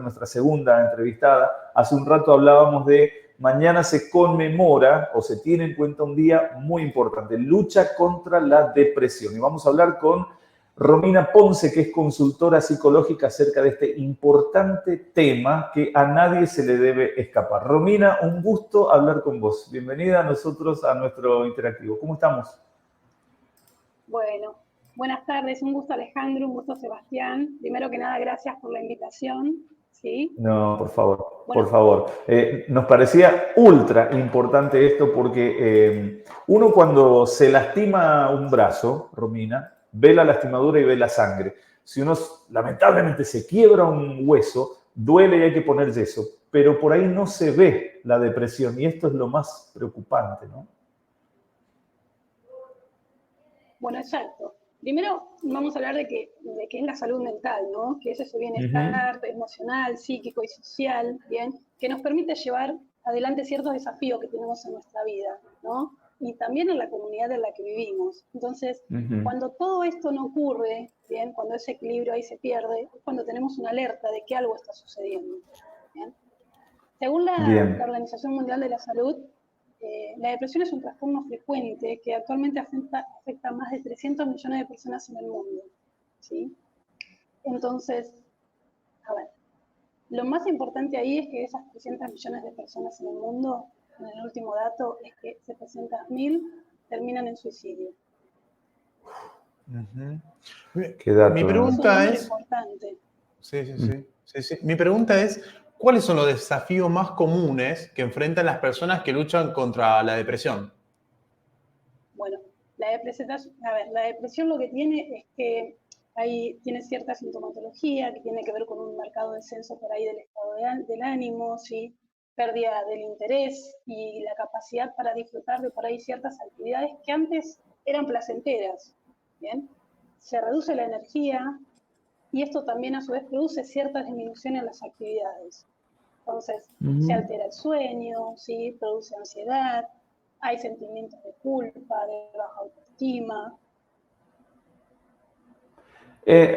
nuestra segunda entrevistada. Hace un rato hablábamos de mañana se conmemora o se tiene en cuenta un día muy importante, lucha contra la depresión. Y vamos a hablar con Romina Ponce, que es consultora psicológica acerca de este importante tema que a nadie se le debe escapar. Romina, un gusto hablar con vos. Bienvenida a nosotros a nuestro interactivo. ¿Cómo estamos? Bueno, buenas tardes. Un gusto, Alejandro. Un gusto, Sebastián. Primero que nada, gracias por la invitación. ¿Sí? No, por favor, bueno, por favor. Nos parecía ultra importante esto porque uno cuando se lastima un brazo, Romina, ve la lastimadura y ve la sangre. Si uno lamentablemente se quiebra un hueso, duele y hay que poner yeso, pero por ahí no se ve la depresión y esto es lo más preocupante, ¿no? Bueno, exacto. Primero vamos a hablar de qué es la salud mental, ¿no? Que es ese bienestar emocional, psíquico y social, ¿bien? Que nos permite llevar adelante ciertos desafíos que tenemos en nuestra vida, ¿no? Y también en la comunidad en la que vivimos. Entonces, cuando todo esto no ocurre, ¿bien? Cuando ese equilibrio ahí se pierde, es cuando tenemos una alerta de que algo está sucediendo, ¿bien? Según la Organización Mundial de la Salud, la depresión es un trastorno frecuente que actualmente afecta a más de 300 millones de personas en el mundo, ¿sí? Entonces, a ver, lo más importante ahí es que esas 300 millones de personas en el mundo, en el último dato, es que 700.000 terminan en suicidio. ¿Qué dato? Mi pregunta es... Importante. Sí. Mi pregunta es, ¿cuáles son los desafíos más comunes que enfrentan las personas que luchan contra la depresión? Bueno, la depresión lo que tiene es que tiene cierta sintomatología que tiene que ver con un marcado descenso por ahí del estado del ánimo, ¿sí? Pérdida del interés y la capacidad para disfrutar de por ahí ciertas actividades que antes eran placenteras, ¿bien? Se reduce la energía y esto también a su vez produce cierta disminución en las actividades. Entonces, se altera el sueño, ¿sí? Produce ansiedad, hay sentimientos de culpa, de baja autoestima.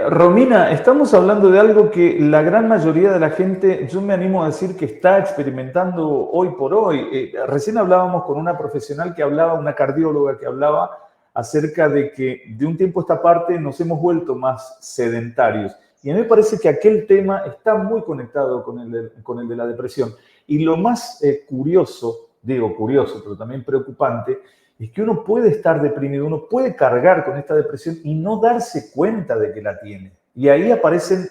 Romina, estamos hablando de algo que la gran mayoría de la gente, yo me animo a decir que está experimentando hoy por hoy. Recién hablábamos con una profesional que hablaba, una cardióloga que hablaba acerca de que de un tiempo a esta parte nos hemos vuelto más sedentarios. Y a mí me parece que aquel tema está muy conectado con el de la depresión. Y lo más curioso, pero también preocupante, es que uno puede estar deprimido, uno puede cargar con esta depresión y no darse cuenta de que la tiene. Y ahí aparecen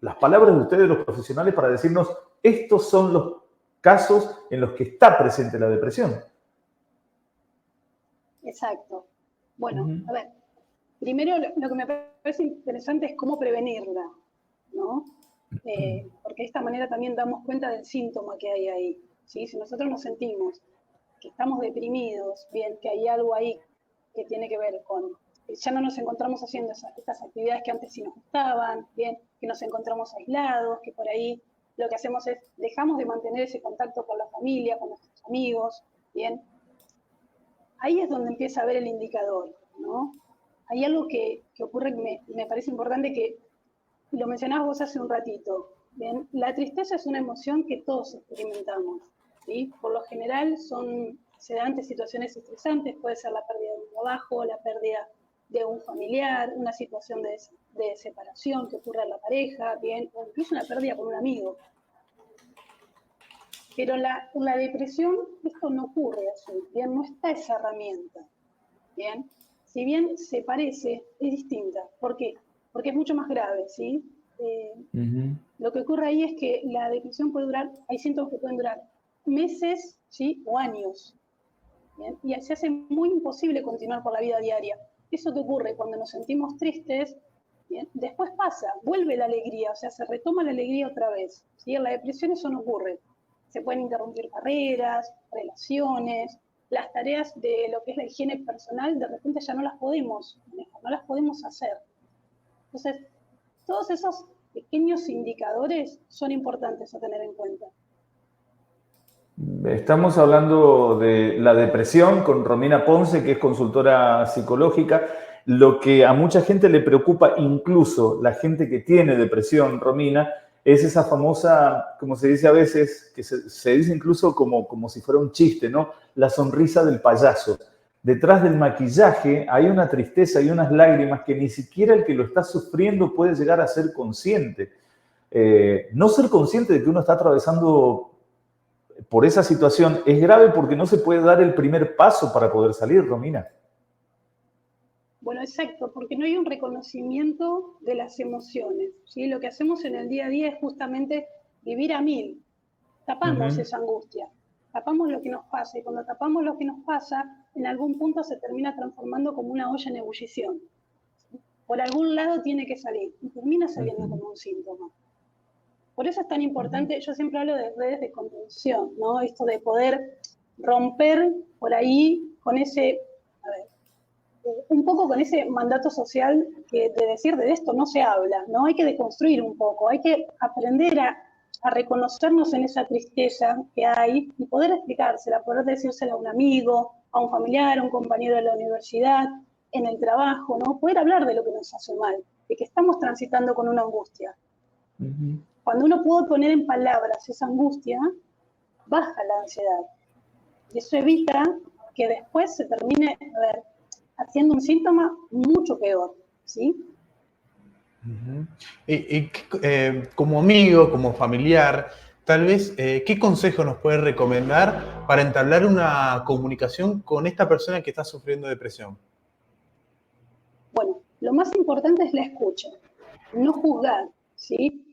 las palabras de ustedes, los profesionales, para decirnos, estos son los casos en los que está presente la depresión. Exacto. Bueno, a ver, primero lo que me parece interesante es cómo prevenirla, ¿no? Porque de esta manera también damos cuenta del síntoma que hay ahí, ¿sí? Si nosotros nos sentimos que estamos deprimidos, bien, que hay algo ahí que tiene que ver con que ya no nos encontramos haciendo estas actividades que antes sí nos gustaban, bien, que nos encontramos aislados, que por ahí lo que hacemos es dejamos de mantener ese contacto con la familia, con nuestros amigos, bien. Ahí es donde empieza a ver el indicador, ¿no? Hay algo que ocurre que me parece importante que lo mencionabas vos hace un ratito, ¿bien? La tristeza es una emoción que todos experimentamos, ¿sí? Por lo general se dan ante situaciones estresantes, puede ser la pérdida de un trabajo, la pérdida de un familiar, una situación de separación que ocurre en la pareja, ¿bien? O incluso una pérdida con un amigo. Pero en la depresión esto no ocurre así, ¿bien? No está esa herramienta, ¿bien? Si bien se parece, es distinta. ¿Por qué? Porque es mucho más grave, ¿sí? Lo que ocurre ahí es que la depresión puede durar, hay síntomas que pueden durar meses, ¿sí? O años, ¿bien? Y se hace muy imposible continuar por la vida diaria. Eso que ocurre cuando nos sentimos tristes, ¿bien? Después pasa, vuelve la alegría, o sea, se retoma la alegría otra vez, ¿sí? En la depresión eso no ocurre. Se pueden interrumpir carreras, relaciones, las tareas de lo que es la higiene personal, de repente ya no las podemos manejar, no las podemos hacer. Entonces, todos esos pequeños indicadores son importantes a tener en cuenta. Estamos hablando de la depresión con Romina Ponce, que es consultora psicológica. Lo que a mucha gente le preocupa, incluso la gente que tiene depresión, Romina, es esa famosa, como se dice a veces, que se dice incluso como si fuera un chiste, ¿no? La sonrisa del payaso. Detrás del maquillaje hay una tristeza y unas lágrimas que ni siquiera el que lo está sufriendo puede llegar a ser consciente. No ser consciente de que uno está atravesando por esa situación es grave porque no se puede dar el primer paso para poder salir, Romina. Bueno, exacto, porque no hay un reconocimiento de las emociones, ¿sí? Lo que hacemos en el día a día es justamente vivir a mil. Tapamos esa angustia, tapamos lo que nos pasa, y cuando tapamos lo que nos pasa, en algún punto se termina transformando como una olla en ebullición. Por algún lado tiene que salir, y termina saliendo como un síntoma. Por eso es tan importante, yo siempre hablo de redes de contención, ¿no? Esto de poder romper por ahí con ese, un poco con ese mandato social de decir de esto no se habla, ¿no? Hay que deconstruir un poco, hay que aprender a reconocernos en esa tristeza que hay y poder explicársela, poder decírsela a un amigo, a un familiar, a un compañero de la universidad, en el trabajo, ¿no? Poder hablar de lo que nos hace mal, de que estamos transitando con una angustia. Cuando uno puede poner en palabras esa angustia, baja la ansiedad. Y eso evita que después se termine, haciendo un síntoma mucho peor, ¿sí? Como amigo, como familiar, tal vez, ¿qué consejo nos puede recomendar para entablar una comunicación con esta persona que está sufriendo depresión? Bueno, lo más importante es la escucha, no juzgar, ¿sí?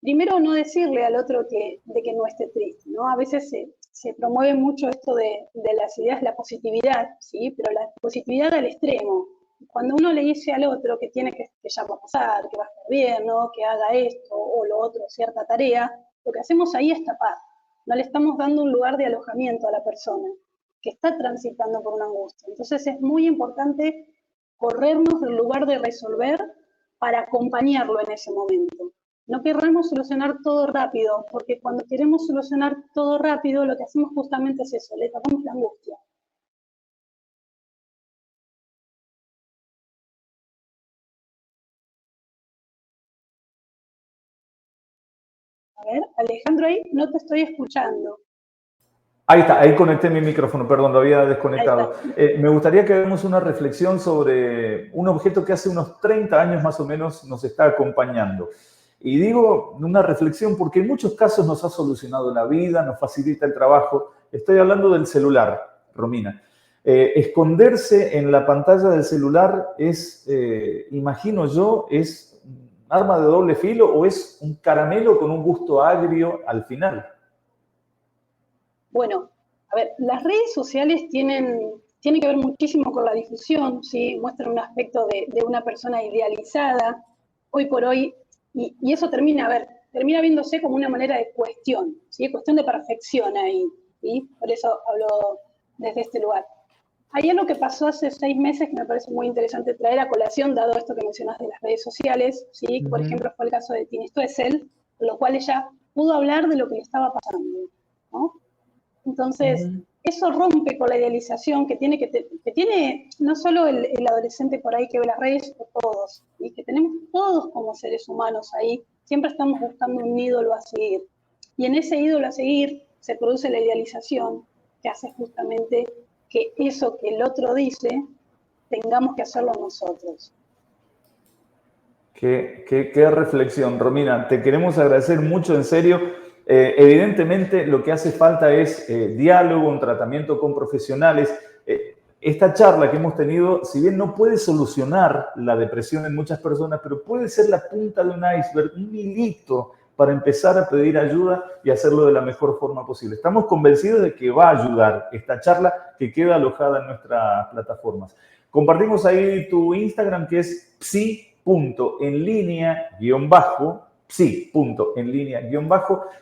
Primero, no decirle al otro de que no esté triste, ¿no? A veces se promueve mucho esto de las ideas, la positividad, ¿sí? Pero la positividad al extremo. Cuando uno le dice al otro que ya va a pasar, que va a estar bien, ¿no? Que haga esto o lo otro, cierta tarea, lo que hacemos ahí es tapar. No le estamos dando un lugar de alojamiento a la persona que está transitando por una angustia. Entonces es muy importante corrernos del lugar de resolver para acompañarlo en ese momento. No querramos solucionar todo rápido, porque cuando queremos solucionar todo rápido, lo que hacemos justamente es eso, le tapamos la angustia. A ver, Alejandro, ahí no te estoy escuchando. Ahí está, ahí conecté mi micrófono, perdón, lo había desconectado. Me gustaría que hagamos una reflexión sobre un objeto que hace unos 30 años más o menos nos está acompañando. Y digo una reflexión porque en muchos casos nos ha solucionado la vida, nos facilita el trabajo. Estoy hablando del celular, Romina. Esconderse en la pantalla del celular es, imagino yo, es un arma de doble filo o es un caramelo con un gusto agrio al final. Bueno, a ver, las redes sociales tienen que ver muchísimo con la difusión, ¿sí? Muestran un aspecto de una persona idealizada, hoy por hoy, y eso termina viéndose como una manera de cuestión, ¿sí? Cuestión de perfección ahí, ¿sí? Por eso hablo desde este lugar. Hay algo que pasó hace 6 meses que me parece muy interesante traer a colación, dado esto que mencionaste de las redes sociales, ¿sí? Por ejemplo, fue el caso de Tini Stoessel, con lo cual ella pudo hablar de lo que le estaba pasando, ¿no? Entonces, eso rompe con la idealización que tiene no solo el adolescente por ahí que ve las redes, o todos, y que tenemos todos como seres humanos ahí, siempre estamos buscando un ídolo a seguir. Y en ese ídolo a seguir se produce la idealización que hace justamente que eso que el otro dice, tengamos que hacerlo nosotros. Qué reflexión, Romina. Te queremos agradecer mucho, en serio. Evidentemente, lo que hace falta es diálogo, un tratamiento con profesionales. Esta charla que hemos tenido, si bien no puede solucionar la depresión en muchas personas, pero puede ser la punta de un iceberg, un hilito para empezar a pedir ayuda y hacerlo de la mejor forma posible. Estamos convencidos de que va a ayudar esta charla que queda alojada en nuestras plataformas. Compartimos ahí tu Instagram, que es psi.enlinea_,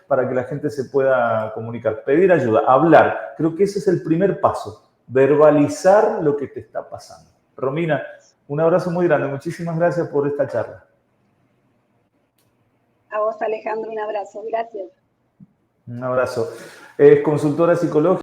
para que la gente se pueda comunicar, pedir ayuda, hablar. Creo que ese es el primer paso, verbalizar lo que te está pasando. Romina, un abrazo muy grande. Muchísimas gracias por esta charla. A vos, Alejandro, un abrazo. Gracias. Un abrazo. Es consultora psicológica.